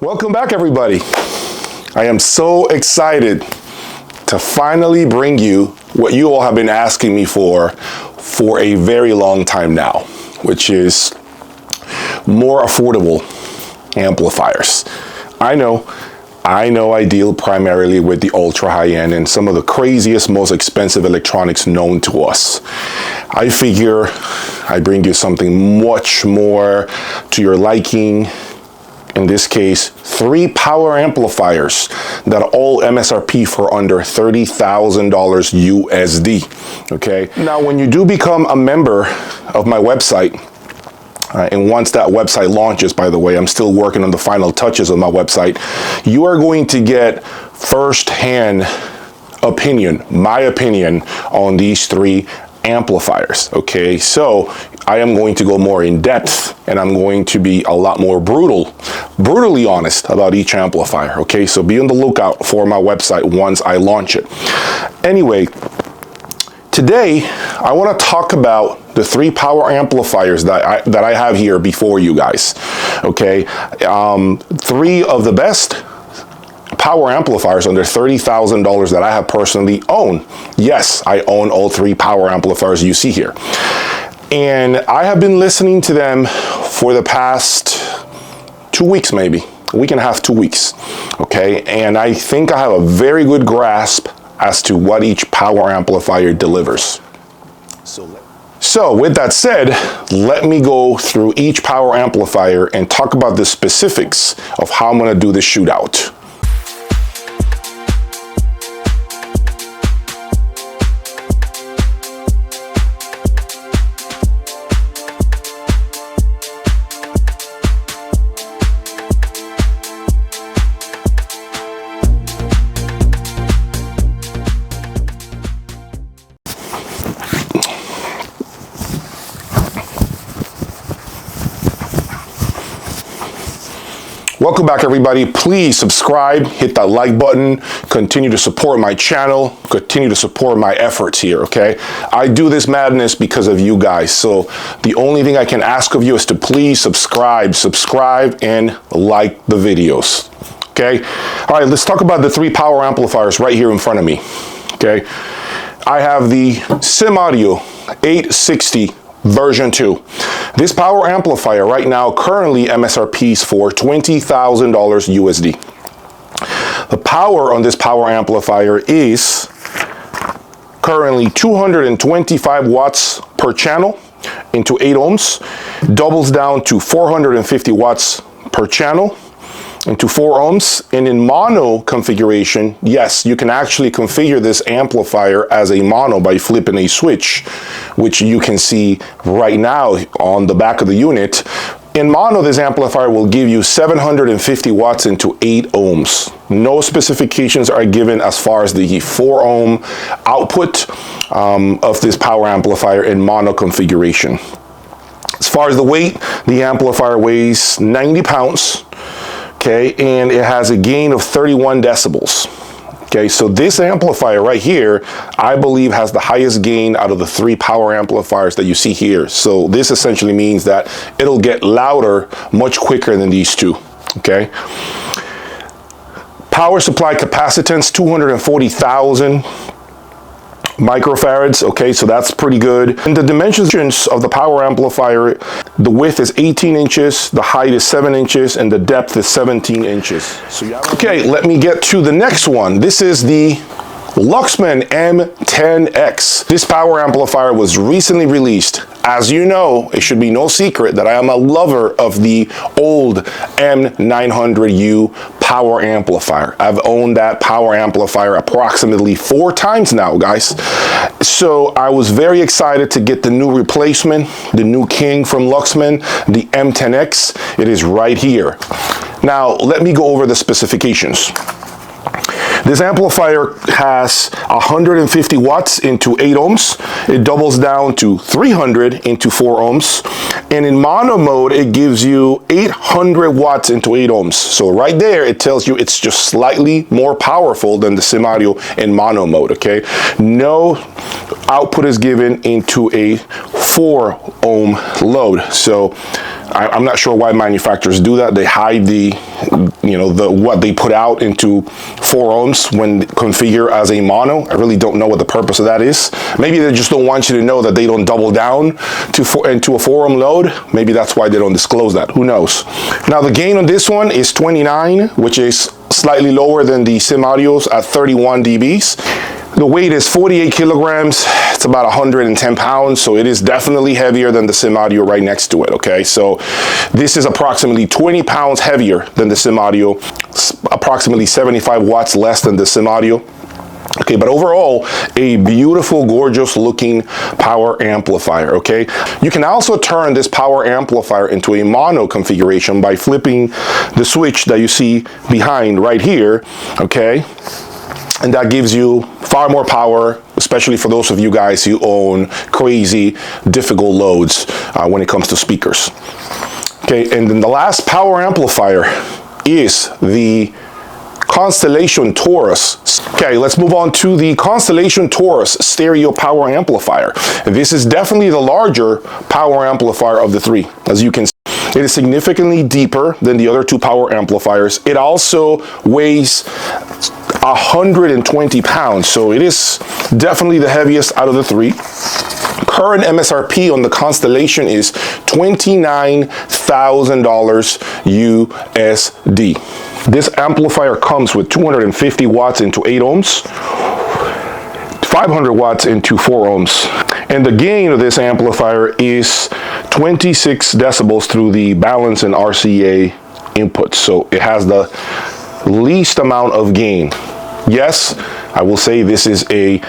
Welcome back, everybody. I am so excited to finally bring you what you all have been asking me for a very long time now, which is more affordable amplifiers. I know I deal primarily with the ultra high-end and some of the craziest, most expensive electronics known to us. I figure I bring you something much more to your liking. In this case, 3 power amplifiers that are all MSRP for under $30,000 USD. Okay. Now, when you do become a member of my website, and once that website launches, by the way, I'm still working on the final touches of my website, you are going to get first-hand opinion, my opinion on these 3 amplifiers. Okay, so I am going to go more in depth, and I'm going to be a lot more brutally honest about each amplifier. Okay, so be on the lookout for my website once I launch it. Anyway, today I want to talk about the 3 power amplifiers that I have here before you guys. Okay, 3 of the best power amplifiers under $30,000 that I have personally owned. Yes, I own all 3 power amplifiers you see here. And I have been listening to them for the past 2 weeks, maybe a week and a half, 2 weeks. Okay, and I think I have a very good grasp as to what each power amplifier delivers. So with that said, let me go through each power amplifier and talk about the specifics of how I'm going to do the shootout. Welcome back, everybody. Please subscribe, hit that like button, continue to support my channel, continue to support my efforts here, okay? I do this madness because of you guys, so the only thing I can ask of you is to please subscribe and like the videos, okay? All right, let's talk about the 3 power amplifiers right here in front of me, okay? I have the SimAudio 860 version 2. This power amplifier right now currently MSRPs for $20,000 USD. The power on this power amplifier is currently 225 watts per channel into 8 ohms, doubles down to 450 watts per channel into 4 ohms, and in mono configuration, yes, you can actually configure this amplifier as a mono by flipping a switch, which you can see right now on the back of the unit. In mono, this amplifier will give you 750 watts into 8 ohms. No specifications are given as far as the 4 ohm output of this power amplifier in mono configuration. As far as the weight, the amplifier weighs 90 pounds. Okay, and it has a gain of 31 decibels. Okay, so this amplifier right here, I believe has the highest gain out of the 3 power amplifiers that you see here. So this essentially means that it'll get louder much quicker than these 2. Okay. Power supply capacitance, 240,000 microfarads. Okay, so that's pretty good. And the dimensions of the power amplifier, the width is 18 inches, the height is 7 inches, and the depth is 17 inches. So okay, let me get to the next one. This is the Luxman M10X. This power amplifier was recently released. As you know, it should be no secret that I am a lover of the old M900U power amplifier. I've owned that power amplifier approximately 4 times now, guys. So I was very excited to get the new replacement, the new king from Luxman, the M10X. It is right here. Now, let me go over the specifications. This amplifier has 150 watts into 8 ohms. It doubles down to 300 into 4 ohms. And in mono mode, it gives you 800 watts into 8 ohms. So right there, it tells you it's just slightly more powerful than the SimAudio in mono mode, okay? No output is given into a 4 ohm load. So I'm not sure why manufacturers do that. They hide what they put out into 4 ohms when configured as a mono. I really don't know what the purpose of that is. Maybe they just don't want you to know that they don't double down into a 4 ohm load. Maybe that's why they don't disclose that. Who knows? Now the gain on this one is 29, which is slightly lower than the Sim Audios at 31 dBs. The weight is 48 kilograms. It's about 110 pounds, so it is definitely heavier than the Sim Audio right next to it, okay? So this is approximately 20 pounds heavier than the Sim Audio, approximately 75 watts less than the Sim Audio. Okay, but overall, a beautiful, gorgeous looking power amplifier, okay? You can also turn this power amplifier into a mono configuration by flipping the switch that you see behind right here, okay? And that gives you far more power, especially for those of you guys who own crazy, difficult loads when it comes to speakers. Okay, and then the last power amplifier is the Constellation Taurus. Okay, let's move on to the Constellation Taurus stereo power amplifier. This is definitely the larger power amplifier of the 3. As you can see, it is significantly deeper than the other 2 power amplifiers. It also weighs 120 pounds, so it is definitely the heaviest out of the 3. Current MSRP on the Constellation is $29,000 USD. This amplifier comes with 250 watts into 8 ohms, 500 watts into 4 ohms. And the gain of this amplifier is 26 decibels through the balance and RCA inputs. So it has the least amount of gain. Yes, I will say this is a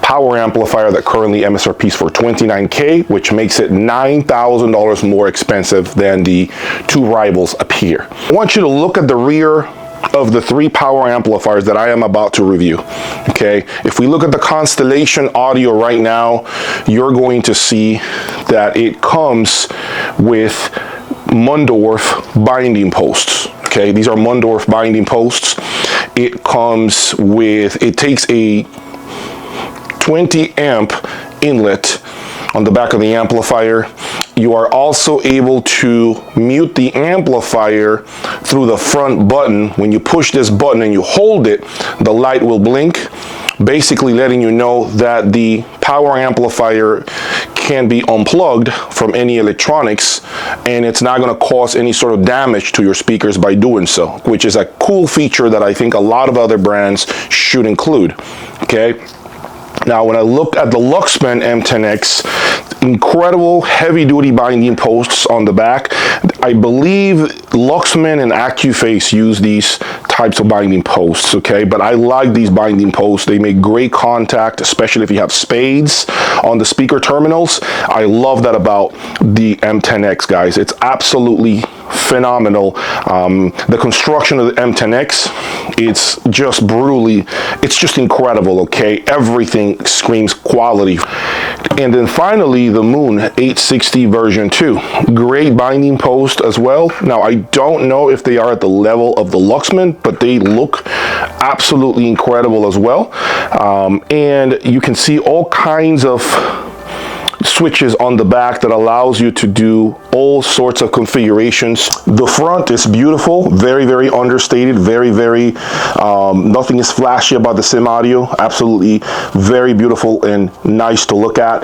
power amplifier that currently MSRPs for $29K, which makes it $9,000 more expensive than the 2 rivals up here. I want you to look at the rear of the 3 power amplifiers that I am about to review. Okay, if we look at the Constellation Audio right now, you're going to see that it comes with Mundorf binding posts. Okay, these are Mundorf binding posts. It comes with, it takes a 20 amp inlet on the back of the amplifier. You are also able to mute the amplifier through the front button. When you push this button and you hold it, the light will blink, basically letting you know that the power amplifier can be unplugged from any electronics, and it's not going to cause any sort of damage to your speakers by doing so, which is a cool feature that I think a lot of other brands should include. Okay. Now, when I look at the Luxman M10X, incredible heavy-duty binding posts on the back. I believe Luxman and AccuFace use these types of binding posts, okay? But I like these binding posts. They make great contact, especially if you have spades on the speaker terminals. I love that about the M10X, guys. It's absolutely phenomenal. The construction of the M10X, it's just brutally, it's just incredible, okay? Everything screams quality. And then finally, the Moon 860 version 2. Great binding post as well. Now, I don't know if they are at the level of the Luxman, but they look absolutely incredible as well. And you can see all kinds of switches on the back that allows you to do all sorts of configurations. The front is beautiful, very, very understated, very, very, nothing is flashy about the Sim Audio. Absolutely very beautiful and nice to look at.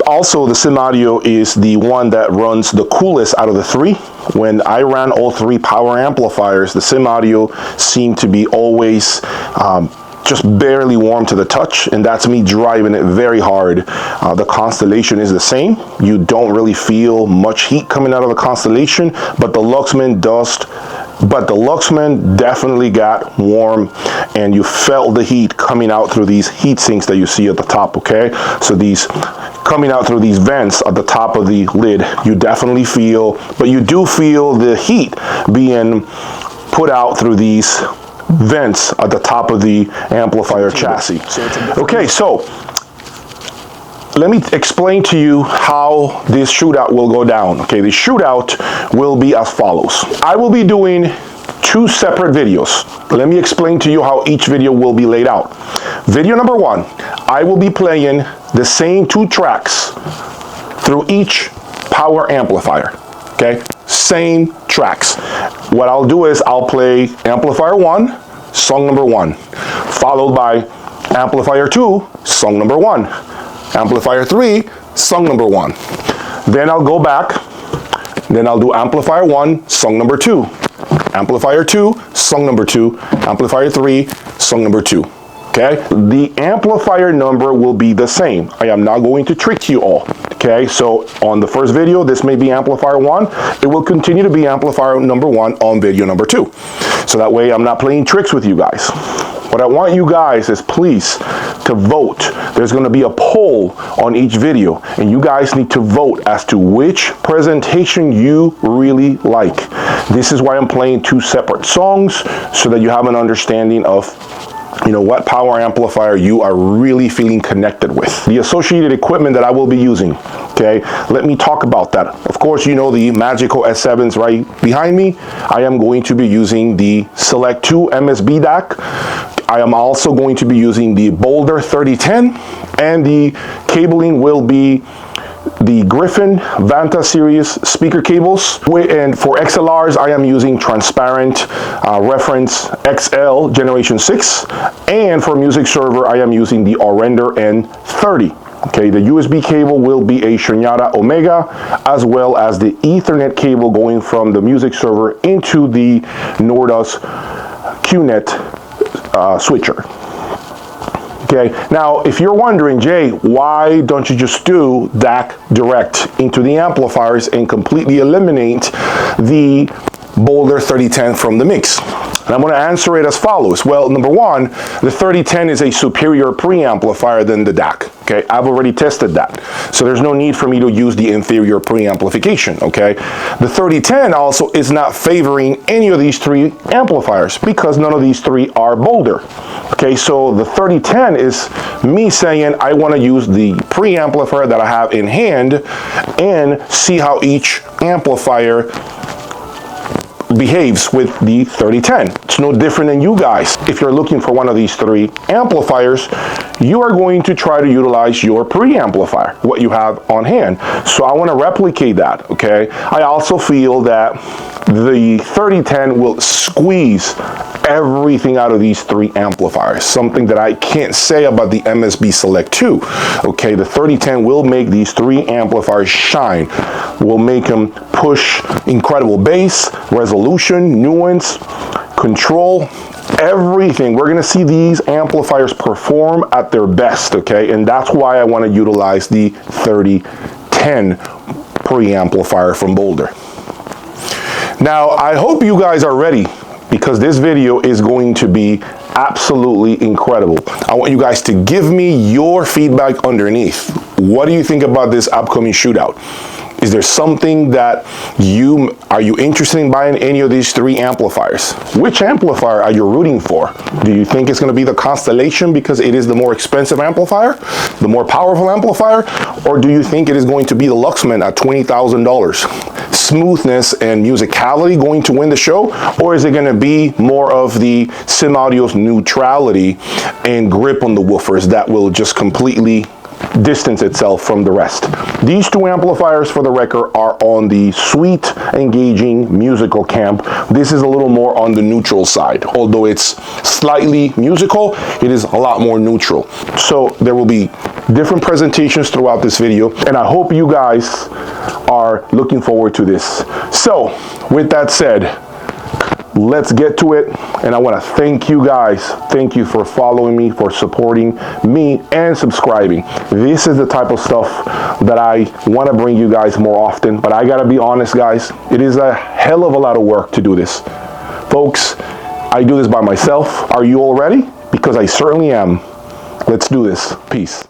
Also, the Sim Audio is the one that runs the coolest out of the 3. When I ran all 3 power amplifiers, the Sim Audio seemed to be always just barely warm to the touch, and that's me driving it very hard. The Constellation is the same. You don't really feel much heat coming out of the Constellation, but the Luxman does. But the Luxman definitely got warm, and you felt the heat coming out through these heat sinks that you see at the top, okay? So these coming out through these vents at the top of the lid, you definitely feel, but you do feel the heat being put out through these vents at the top of the amplifier chassis. Okay, so let me explain to you how this shootout will go down. Okay, the shootout will be as follows. I will be doing 2 separate videos. Let me explain to you how each video will be laid out. Video number 1, I will be playing the same 2 tracks through each power amplifier. okay? Same tracks. What I'll do is I'll play amplifier 1, song number 1, followed by amplifier 2, song number 1, amplifier 3, song number 1. Then I'll go back, then I'll do amplifier 1, song number 2, amplifier 2, song number 2, amplifier 3, song number 2. Okay, the amplifier number will be the same. I am not going to trick you all. Okay, so on the first video, this may be amplifier 1. It will continue to be amplifier number 1 on video number 2. So that way I'm not playing tricks with you guys. What I want you guys is please to vote. There's going to be a poll on each video, and you guys need to vote as to which presentation you really like. This is why I'm playing 2 separate songs, so that you have an understanding of what power amplifier you are really feeling connected with. The associated equipment that I will be using, okay, let me talk about that. Of course, you know the magical S7s right behind me. I am going to be using the Select 2 MSB DAC. I am also going to be using the Boulder 3010, and the cabling will be the Griffin Vanta series speaker cables. And for XLRs, I am using transparent reference XL generation 6. And for music server, I am using the Orender N30. Okay, the USB cable will be a Shootout Omega, as well as the Ethernet cable going from the music server into the Nordos QNet switcher. Okay, now if you're wondering, Jay, why don't you just do DAC direct into the amplifiers and completely eliminate the Boulder 3010 from the mix? And I'm going to answer it as follows. Well, number one, the 3010 is a superior preamplifier than the DAC. Okay, I've already tested that. So there's no need for me to use the inferior preamplification. Okay, the 3010 also is not favoring any of these 3 amplifiers because none of these 3 are Boulder. Okay, so the 3010 is me saying I want to use the preamplifier that I have in hand and see how each amplifier behaves with the 3010. It's no different than you guys. If you're looking for one of these 3 amplifiers, you are going to try to utilize your preamplifier, what you have on hand. So I want to replicate that, okay? I also feel that the 3010 will squeeze everything out of these 3 amplifiers, something that I can't say about the MSB Select 2. Okay, the 3010 will make these 3 amplifiers shine, will make them push incredible bass, resolution, nuance, control, everything. We're going to see these amplifiers perform at their best, okay? And that's why I want to utilize the 3010 preamplifier from Boulder. Now, I hope you guys are ready, because this video is going to be absolutely incredible. I want you guys to give me your feedback underneath. What do you think about this upcoming shootout? Is there something that are you interested in buying any of these 3 amplifiers? Which amplifier are you rooting for? Do you think it's going to be the Constellation because it is the more expensive amplifier, the more powerful amplifier, or do you think it is going to be the Luxman at $20,000? Smoothness and musicality going to win the show, or is it going to be more of the Sim Audio's neutrality and grip on the woofers that will just completely distance itself from the rest? These 2 amplifiers, for the record, are on the sweet, engaging, musical camp. This is a little more on the neutral side. Although it's slightly musical, it is a lot more neutral. So there will be different presentations throughout this video, and I hope you guys are looking forward to this. So with that said, let's get to it. And I want to thank you guys. Thank you for following me, for supporting me, and subscribing. This is the type of stuff that I want to bring you guys more often. But I got to be honest, guys, it is a hell of a lot of work to do this. Folks, I do this by myself. Are you all ready? Because I certainly am. Let's do this. Peace.